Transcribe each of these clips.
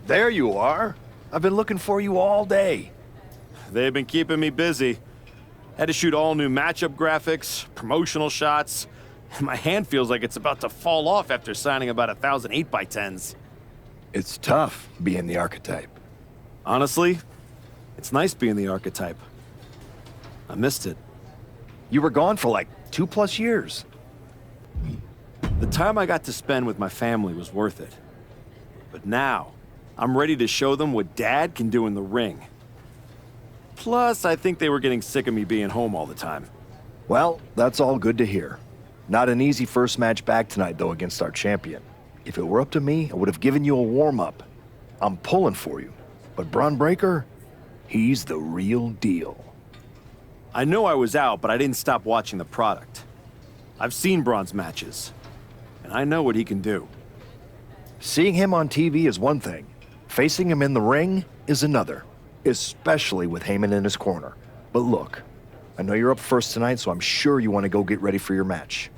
There you are. I've been looking for you all day. They've been keeping me busy. Had to shoot all new matchup graphics, promotional shots. My hand feels like it's about to fall off after signing about 1,000 8x10s. It's tough being the Archetype. Honestly, it's nice being the Archetype. I missed it. You were gone for like 2+ years. The time I got to spend with my family was worth it. But now, I'm ready to show them what Dad can do in the ring. Plus, I think they were getting sick of me being home all the time. Well, that's all good to hear. Not an easy first match back tonight, though, against our champion. If it were up to me, I would have given you a warm-up. I'm pulling for you. But Braun Breaker, he's the real deal. I know I was out, but I didn't stop watching the product. I've seen Braun's matches, and I know what he can do. Seeing him on TV is one thing. Facing him in the ring is another, especially with Heyman in his corner. But look, I know you're up first tonight, so I'm sure you want to go get ready for your match.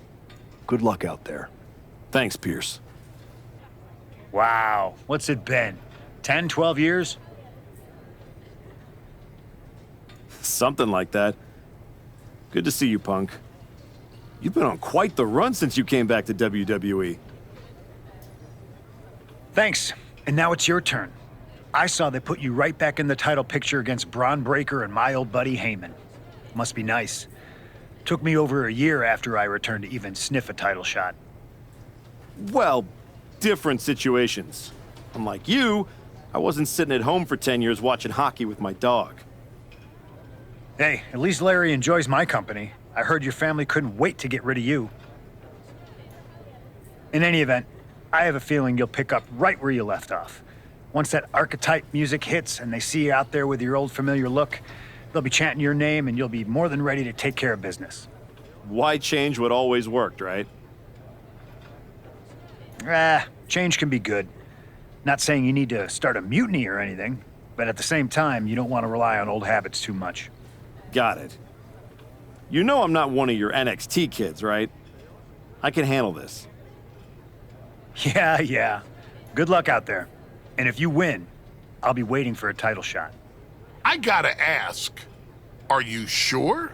Good luck out there. Thanks, Pierce. Wow, what's it been? 10, 12 years? Something like that. Good to see you, Punk. You've been on quite the run since you came back to WWE. Thanks, and now it's your turn. I saw they put you right back in the title picture against Braun Breaker and my old buddy Heyman. Must be nice. Took me over a year after I returned to even sniff a title shot. Well, different situations. Unlike you, I wasn't sitting at home for 10 years watching hockey with my dog. Hey, at least Larry enjoys my company. I heard your family couldn't wait to get rid of you. In any event, I have a feeling you'll pick up right where you left off. Once that Archetype music hits and they see you out there with your old familiar look, they'll be chanting your name and you'll be more than ready to take care of business. Why change what always worked, right? Change can be good. Not saying you need to start a mutiny or anything, but at the same time, you don't want to rely on old habits too much. Got it. You know I'm not one of your NXT kids, right? I can handle this. Yeah. Good luck out there. And if you win, I'll be waiting for a title shot. I gotta ask, are you sure?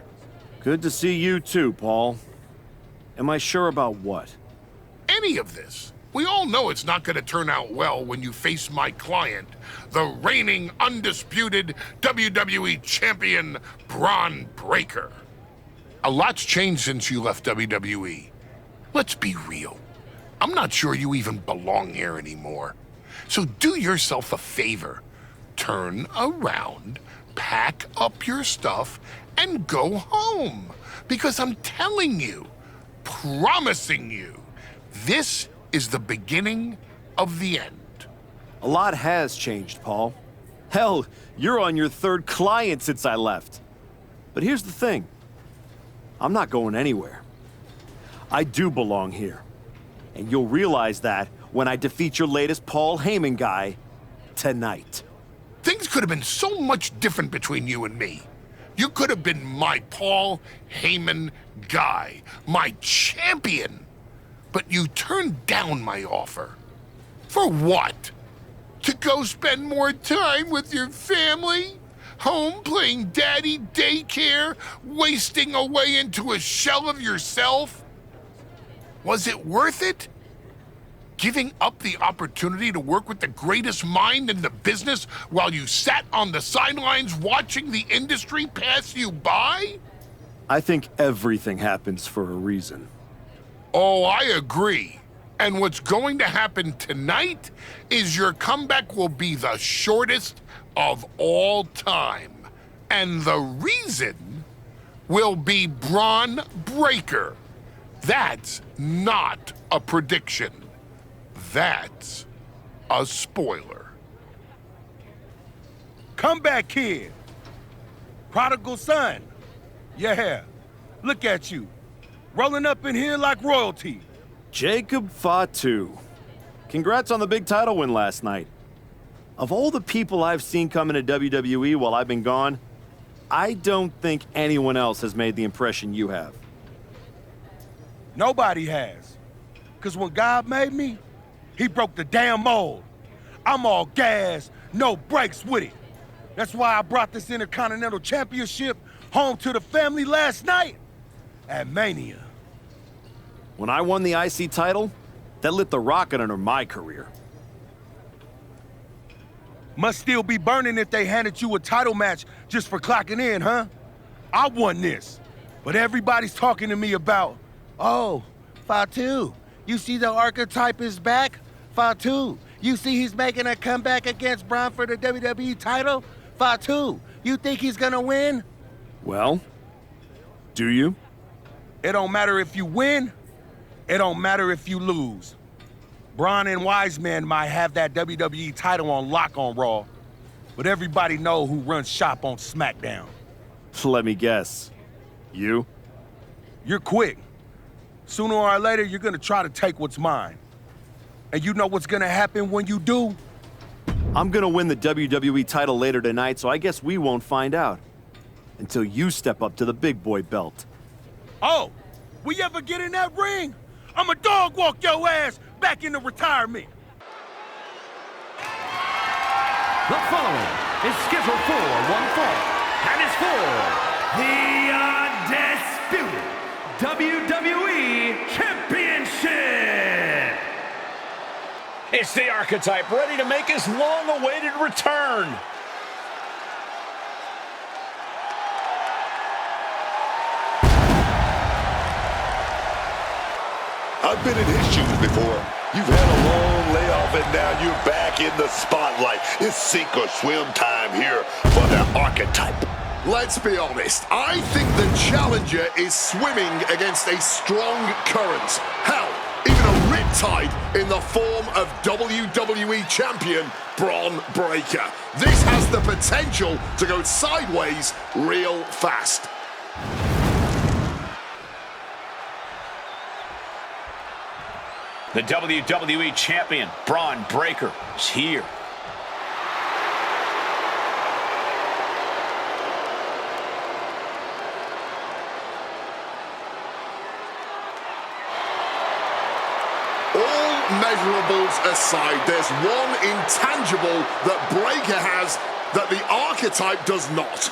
Good to see you too, Paul. Am I sure about what? Any of this. We all know it's not gonna turn out well when you face my client, the reigning, undisputed WWE Champion, Braun Breaker. A lot's changed since you left WWE. Let's be real. I'm not sure you even belong here anymore. So do yourself a favor. Turn around, pack up your stuff, and go home. Because I'm telling you, promising you, this is the beginning of the end. A lot has changed, Paul. Hell, you're on your third client since I left. But here's the thing. I'm not going anywhere. I do belong here. And you'll realize that when I defeat your latest Paul Heyman guy tonight. Things could have been so much different between you and me. You could have been my Paul Heyman guy, my champion. But you turned down my offer. For what? To go spend more time with your family? Home playing daddy daycare? Wasting away into a shell of yourself? Was it worth it? Giving up the opportunity to work with the greatest mind in the business while you sat on the sidelines watching the industry pass you by? I think everything happens for a reason. Oh, I agree. And what's going to happen tonight is your comeback will be the shortest of all time. And the reason will be Braun Breaker. That's not a prediction. That's a spoiler. Comeback kid. Prodigal son. Yeah, look at you. Rolling up in here like royalty. Jacob Fatu. Congrats on the big title win last night. Of all the people I've seen come into WWE while I've been gone, I don't think anyone else has made the impression you have. Nobody has. Because when God made me, he broke the damn mold. I'm all gas, no brakes with it. That's why I brought this Intercontinental Championship home to the family last night at Mania. When I won the IC title, that lit the rocket under my career. Must still be burning if they handed you a title match just for clocking in, huh? I won this, but everybody's talking to me about, oh, Fatu, you see the Archetype is back? Fatu, you see he's making a comeback against Braun for the WWE title? Fatu, you think he's gonna win? Well, do you? It don't matter if you win, it don't matter if you lose. Braun and Wiseman might have that WWE title on lock on Raw, but everybody know who runs shop on SmackDown. Let me guess. You? You're quick. Sooner or later, you're gonna try to take what's mine. And you know what's gonna happen when you do? I'm gonna win the WWE title later tonight, so I guess we won't find out. Until you step up to the big boy belt. Oh, we ever get in that ring? I'ma dog walk your ass back into retirement. The following is scheduled for one fall, and is for the undisputed WWE Championship. It's the Archetype, ready to make his long-awaited return. I've been in his shoes before. You've had a long layoff and now you're back in the spotlight. It's sink or swim time here for the Archetype. Let's be honest, I think the challenger is swimming against a strong current. Hell, even a riptide in the form of WWE Champion Braun Breaker. This has the potential to go sideways real fast. The WWE Champion, Braun Breaker, is here. All measurables aside, there's one intangible that Breaker has that the Archetype does not.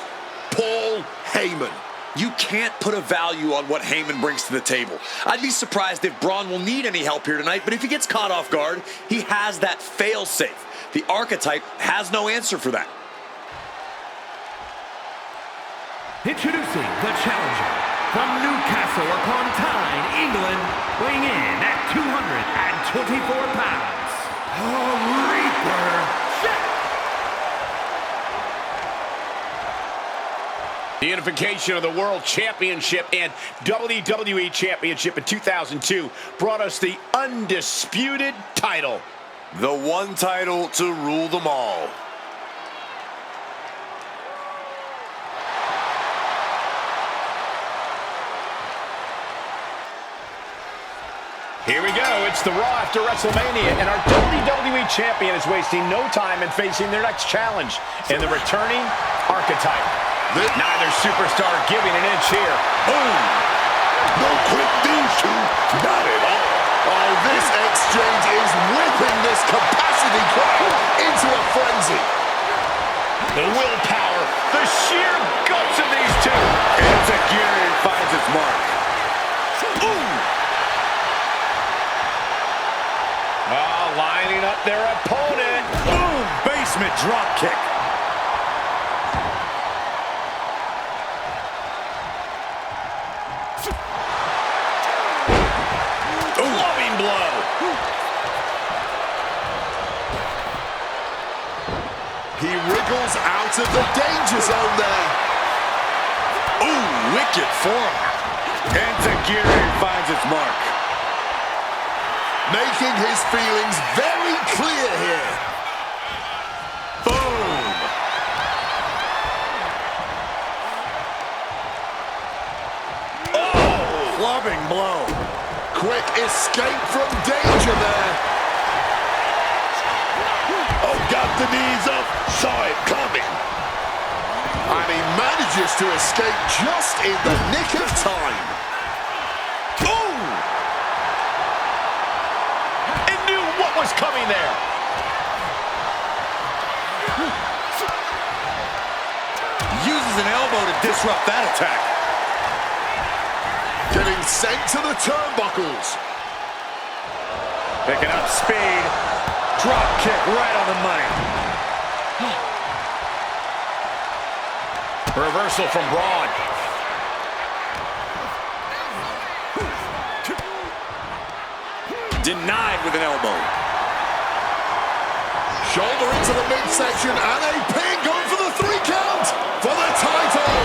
Paul Heyman. You can't put a value on what Heyman brings to the table. I'd be surprised if Braun will need any help here tonight, but if he gets caught off guard, he has that fail-safe. The Archetype has no answer for that. Introducing the challenger from Newcastle upon Tyne, England, weighing in at 224 pounds, Reaper. The unification of the World Championship and WWE Championship in 2002 brought us the undisputed title. The one title to rule them all. Here we go. It's the Raw after WrestleMania, and our WWE Champion is wasting no time in facing their next challenge in the returning Archetype. Neither superstar giving an inch here. Boom! No quick these two, not at all. Oh, this exchange is whipping this capacity crowd into a frenzy. The willpower, the sheer guts of these two. It's a gear and finds its mark. Ooh! Lining up their opponent. Boom! Basement drop kick. Loving blow. He wriggles out of the danger zone there. Ooh, wicked form. Enziguri finds its mark. Making his feelings very clear here. Boom! Oh! Clubbing blow. Quick escape from danger there. Oh, got the knees up. Saw it coming. And he manages to escape just in the nick of time. Boom! And knew what was coming there. disrupt that attack. Getting sent to the turnbuckles. Picking up speed. Drop kick right on the money. Reversal from Braun. Denied with an elbow. Shoulder into the midsection and a pin going for the 3 count for the title.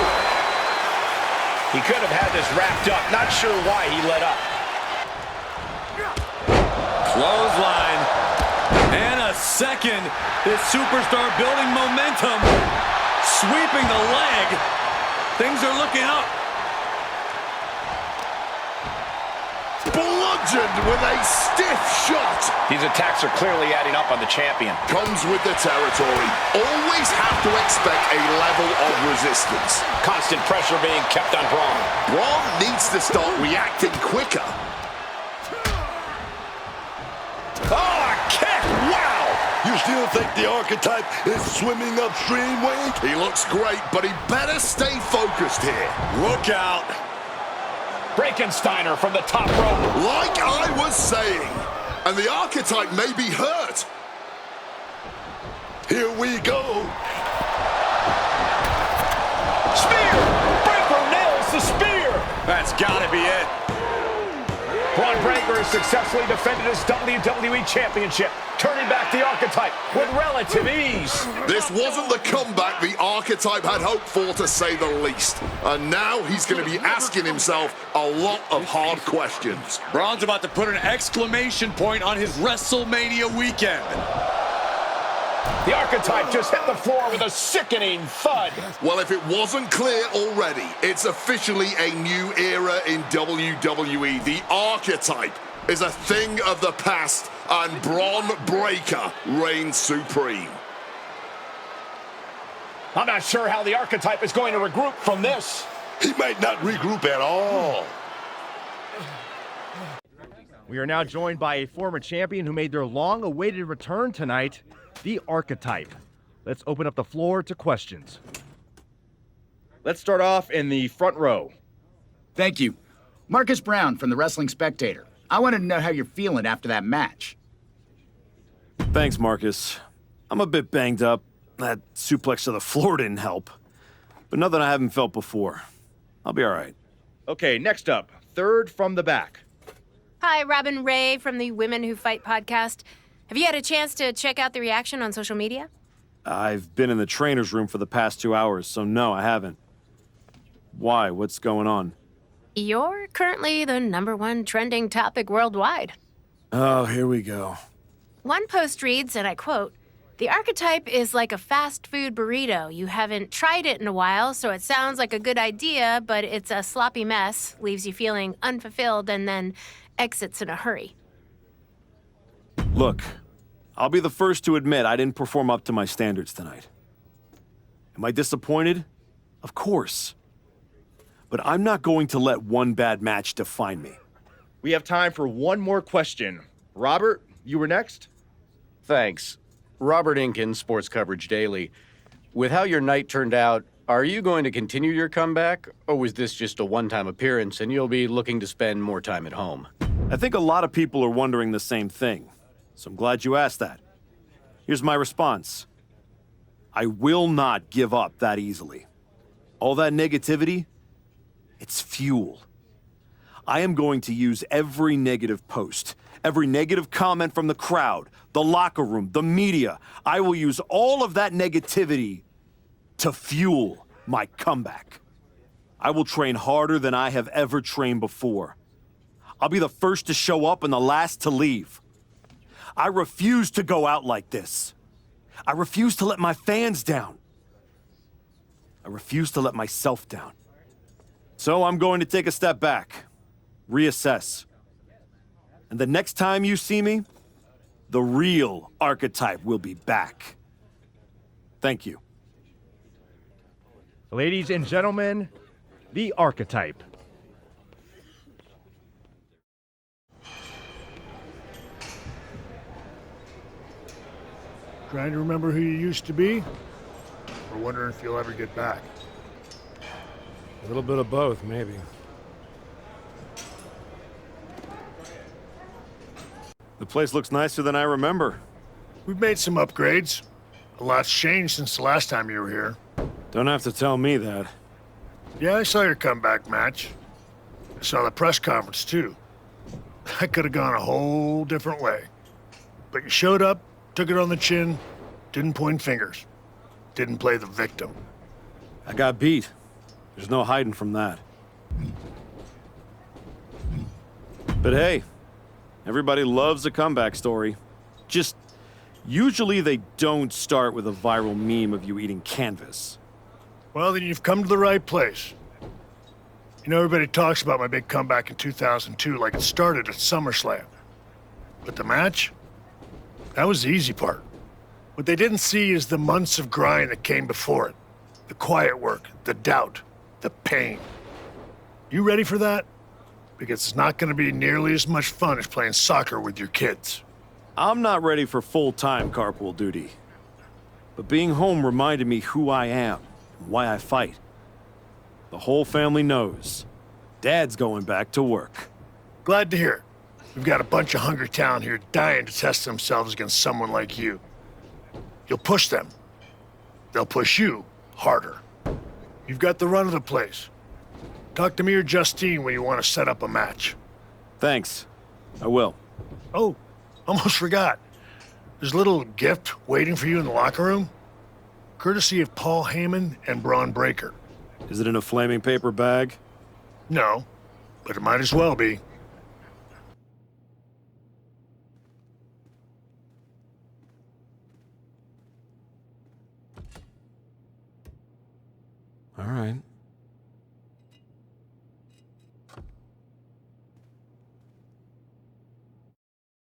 He could have had this wrapped up. Not sure why he let up. Clothesline. And a second. This superstar building momentum. Sweeping the leg. Things are looking up. Bludgeoned with a stiff shot. These attacks are clearly adding up on the champion. Comes with the territory. Always have to expect a level of resistance. Constant pressure being kept on Braun. Braun needs to start reacting quicker. Oh, a kick! Wow! You still think the Archetype is swimming upstream, Wade? He looks great, but he better stay focused here. Look out. Frankensteiner from the top rope. Like I was saying, and the Archetype may be hurt. Here we go. Spear! Breaker nails the spear! That's gotta be it. Braun Breaker has successfully defended his WWE Championship, turning back the Archetype with relative ease. This wasn't the comeback the Archetype had hoped for, to say the least. And now he's going to be asking himself a lot of hard questions. Braun's about to put an exclamation point on his WrestleMania weekend. The Archetype just hit the floor with a sickening thud. Well, if it wasn't clear already, it's officially a new era in WWE. The Archetype is a thing of the past, and Braun Breaker reigns supreme. I'm not sure how the Archetype is going to regroup from this. He might not regroup at all. We are now joined by a former champion who made their long-awaited return tonight, the Archetype. Let's open up the floor to questions. Let's start off in the front row. Thank you. Marcus Brown from the Wrestling Spectator. I wanted to know how you're feeling after that match. Thanks, Marcus. I'm a bit banged up. That suplex to the floor didn't help. But nothing I haven't felt before. I'll be all right. Okay, next up, third from the back. Hi, Robin Ray from the Women Who Fight podcast. Have you had a chance to check out the reaction on social media? I've been in the trainer's room for the past 2 hours, so no, I haven't. Why? What's going on? You're currently the #1 trending topic worldwide. Oh, here we go. One post reads, and I quote, "The Archetype is like a fast food burrito. You haven't tried it in a while, so it sounds like a good idea, but it's a sloppy mess, leaves you feeling unfulfilled, and then exits in a hurry." Look, I'll be the first to admit I didn't perform up to my standards tonight. Am I disappointed? Of course. But I'm not going to let one bad match define me. We have time for one more question. Robert, you were next? Thanks. Robert Inkin, Sports Coverage Daily. With how your night turned out, are you going to continue your comeback, or was this just a one-time appearance and you'll be looking to spend more time at home? I think a lot of people are wondering the same thing, so I'm glad you asked that. Here's my response. I will not give up that easily. All that negativity, it's fuel. I am going to use every negative post, every negative comment from the crowd, the locker room, the media. I will use all of that negativity to fuel my comeback. I will train harder than I have ever trained before. I'll be the first to show up and the last to leave. I refuse to go out like this. I refuse to let my fans down. I refuse to let myself down. So I'm going to take a step back, reassess. And the next time you see me, the real Archetype will be back. Thank you. Ladies and gentlemen, the Archetype. Trying to remember who you used to be? Or wondering if you'll ever get back? A little bit of both, maybe. The place looks nicer than I remember. We've made some upgrades. A lot's changed since the last time you were here. Don't have to tell me that. Yeah, I saw your comeback match. I saw the press conference, too. That could have gone a whole different way. But you showed up, took it on the chin, didn't point fingers, didn't play the victim. I got beat. There's no hiding from that. But hey, everybody loves a comeback story. Just, usually they don't start with a viral meme of you eating canvas. Well, then you've come to the right place. You know, everybody talks about my big comeback in 2002 like it started at SummerSlam. But the match? That was the easy part. What they didn't see is the months of grind that came before it. The quiet work, the doubt, the pain. You ready for that? Because it's not going to be nearly as much fun as playing soccer with your kids. I'm not ready for full-time carpool duty. But being home reminded me who I am and why I fight. The whole family knows. Dad's going back to work. Glad to hear it. We've got a bunch of hungry talent here dying to test themselves against someone like you. You'll push them. They'll push you harder. You've got the run of the place. Talk to me or Justine when you want to set up a match. Thanks. I will. Oh, almost forgot. There's a little gift waiting for you in the locker room. Courtesy of Paul Heyman and Braun Breaker. Is it in a flaming paper bag? No, but it might as well be. All right.